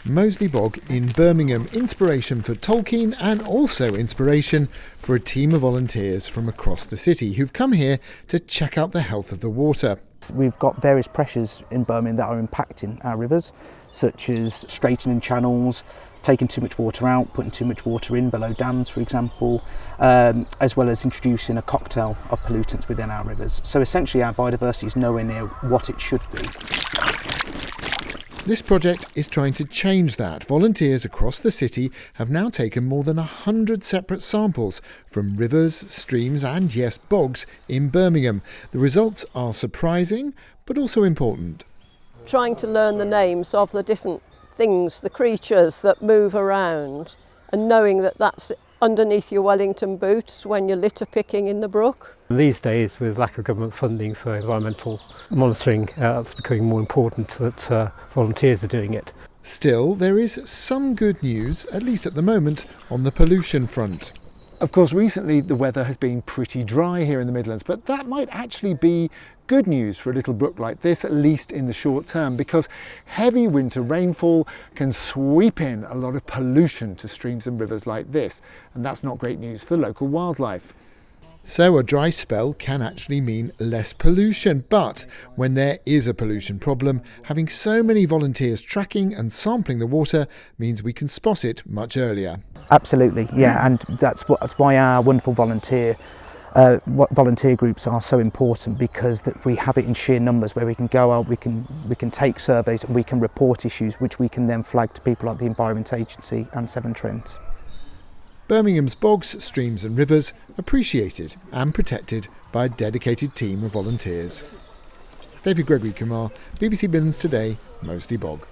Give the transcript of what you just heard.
Moseley Bog in Birmingham. Inspiration for Tolkien and also inspiration for a team of volunteers from across the city who've come here to check out the health of the water. We've got various pressures in Birmingham that are impacting our rivers, such as straightening channels, taking too much water out, putting too much water in below dams, for example, as well as introducing a cocktail of pollutants within our rivers. So essentially our biodiversity is nowhere near what it should be. This project is trying to change that. Volunteers across the city have now taken more than 100 separate samples from rivers, streams and, yes, bogs in Birmingham. The results are surprising, but also important. Trying to learn the names of the different things, the creatures that move around, and knowing that that's underneath your Wellington boots when you're litter picking in the brook. These days, with lack of government funding for environmental monitoring, it's becoming more important that volunteers are doing it. Still, there is some good news, at least at the moment, on the pollution front. Of course, recently the weather has been pretty dry here in the Midlands, but that might actually be good news for a little brook like this, at least in the short term, because heavy winter rainfall can sweep in a lot of pollution to streams and rivers like this, and that's not great news for local wildlife. So a dry spell can actually mean less pollution, but when there is a pollution problem, having so many volunteers tracking and sampling the water means we can spot it much earlier. Absolutely, yeah, and that's why our wonderful volunteer groups are so important, because that we have it in sheer numbers where we can go out, we can take surveys and we can report issues which we can then flag to people like the Environment Agency and Severn Trent. Birmingham's bogs, streams and rivers appreciated and protected by a dedicated team of volunteers. David Gregory-Kumar, BBC Midlands Today, Moseley Bog.